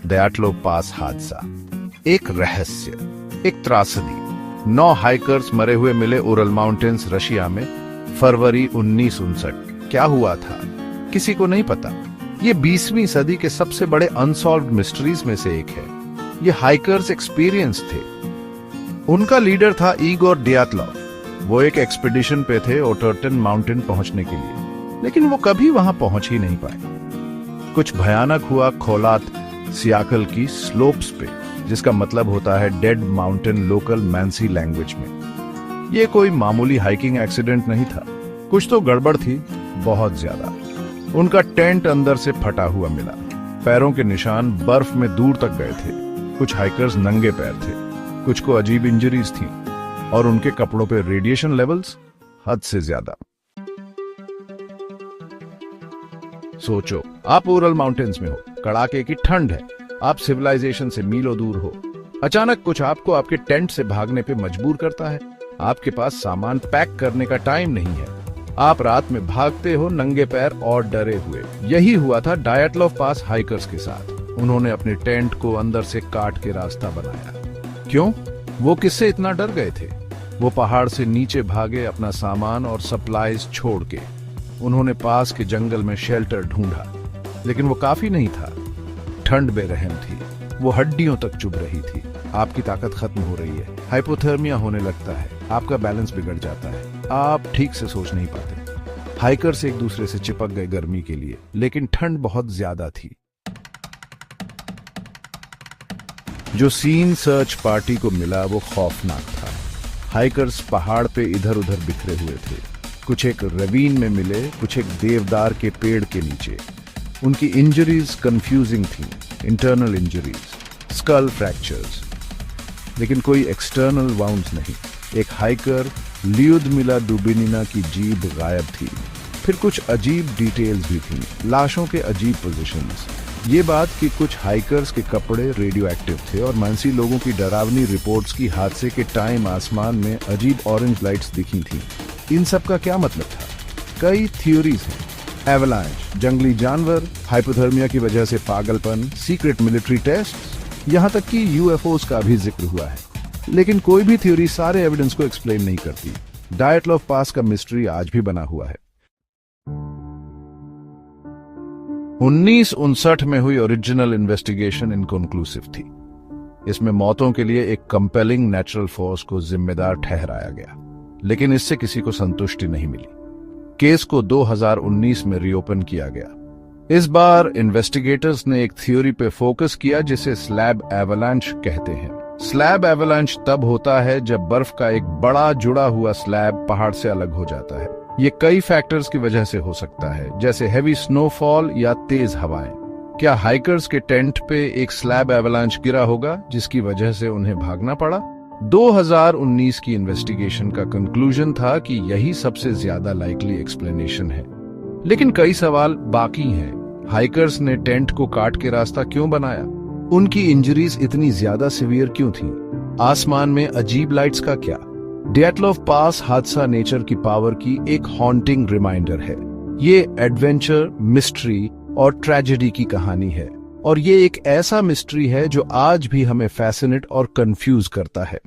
दयाटलोव पास हादसा, एक रहस्य, एक त्रासदी। 9 हाइकर्स मरे हुए मिले उरल माउंटेन्स रशिया में फरवरी 1959। क्या हुआ था किसी को नहीं पता। ये 20वीं सदी के सबसे बड़े अनसॉल्व्ड मिस्ट्रीज में से एक है। ये हाइकर्स एक्सपीरियंस थे। उनका लीडर था इगोर दयाटलोव। वो एक एक्सपीडिशन पे थे ओटर्टन माउंटेन पहुंचने के लिए, लेकिन वो कभी वहां पहुंच ही नहीं पाए। कुछ भयानक हुआ खोलात सियाकल की स्लोप्स पे, जिसका मतलब होता है डेड माउंटेन लोकल मैंसी लैंग्वेज में। ये कोई मामूली हाइकिंग एक्सीडेंट नहीं था, कुछ तो गड़बड़ थी, बहुत ज्यादा। उनका टेंट अंदर से फटा हुआ मिला, पैरों के निशान बर्फ में दूर तक गए थे। कुछ हाइकर्स नंगे पैर थे, कुछ को अजीब इंजरीज थी, और उनके कपड़ों पे रेडिएशन लेवल्स हद से ज्यादा। सोचो, आप उरल माउंटेन्स में हो, कड़ाके की ठंड है, आप सिविलाइजेशन से मीलों दूर हो। अचानक कुछ आपको आपके टेंट से भागने पे मजबूर करता है। आपके पास सामान पैक करने का टाइम नहीं है। आप रात में भागते हो नंगे पैर और डरे हुए। यही हुआ था दयाटलोव पास हाइकर्स के साथ। उन्होंने अपने टेंट को अंदर से काट के रास्ता बनाया। क्यों? वो किससे इतना डर गए थे? वो पहाड़ से नीचे भागे अपना सामान और सप्लाईज छोड़ के। उन्होंने पास के जंगल में शेल्टर ढूंढा, लेकिन वो काफी नहीं था। ठंड बेरहम थी, वो हड्डियों तक चुभ रही थी। आपकी ताकत खत्म हो रही है, हाइपोथर्मिया होने लगता है, आपका बैलेंस बिगड़ जाता है, आप ठीक से सोच नहीं पाते। हाइकर्स एक दूसरे से चिपक गए गर्मी के लिए, लेकिन ठंड बहुत ज्यादा थी। जो सीन सर्च पार्टी को मिला वो खौफनाक था। हाइकर्स पहाड़ पे इधर उधर बिखरे हुए थे। कुछ एक रवीन में मिले, कुछ एक देवदार के पेड़ के नीचे। उनकी इंजरीज कंफ्यूजिंग थी, इंटरनल इंजरीज, स्कल फ्रैक्चर्स, लेकिन कोई एक्सटर्नल वाउंड्स नहीं। एक हाइकर ल्यूडमिला दुबिनिना की जीभ गायब थी। फिर कुछ अजीब डिटेल्स भी थी, लाशों के अजीब पोजीशंस। ये बात कि कुछ हाइकर्स के कपड़े रेडियो एक्टिव थे, और मानसी लोगों की डरावनी रिपोर्ट्स की हादसे के टाइम आसमान में अजीब ऑरेंज लाइट्स दिखी थी। इन सब का क्या मतलब था? कई थ्योरीज हैं। एवलांच, जंगली जानवर, हाइपोथर्मिया की वजह से पागलपन, सीक्रेट मिलिट्री टेस्ट, यहाँ तक कि यूएफओस का भी जिक्र हुआ है। लेकिन कोई भी थ्योरी सारे एविडेंस को एक्सप्लेन नहीं करती। दयाटलोव पास का मिस्ट्री आज भी बना हुआ है। 1959 में हुई ओरिजिनल इन्वेस्टिगेशन इनकंक्लूसिव थी। इसमें मौतों के लिए एक कंपेलिंग नेचुरल फोर्स को जिम्मेदार ठहराया गया, लेकिन इससे किसी को संतुष्टि नहीं मिली। केस को 2019 में रीओपन किया गया। इस बार इन्वेस्टिगेटर्स ने एक थ्योरी पे फोकस किया जिसे स्लैब एवलांच कहते हैं। स्लैब एवलांच तब होता है जब बर्फ का एक बड़ा जुड़ा हुआ स्लैब पहाड़ से अलग हो जाता है। ये कई फैक्टर्स की वजह से हो सकता है, जैसे हेवी स्नोफॉल या तेज हवाएं। क्या हाइकर्स के टेंट पे एक स्लैब एवलांच गिरा होगा जिसकी वजह से उन्हें भागना पड़ा? 2019 की इन्वेस्टिगेशन का कंक्लूजन था कि यही सबसे ज्यादा लाइकली एक्सप्लेनेशन है। लेकिन कई सवाल बाकी हैं। हाइकर्स ने टेंट को काट के रास्ता क्यों बनाया? उनकी इंजरीज इतनी ज्यादा सिवियर क्यों थी? आसमान में अजीब लाइट्स का क्या? दयाटलोव पास हादसा नेचर की पावर की एक हॉन्टिंग रिमाइंडर है। ये एडवेंचर, मिस्ट्री और ट्रेजेडी की कहानी है, और ये एक ऐसा मिस्ट्री है जो आज भी हमें फैसिनेट और कंफ्यूज करता है।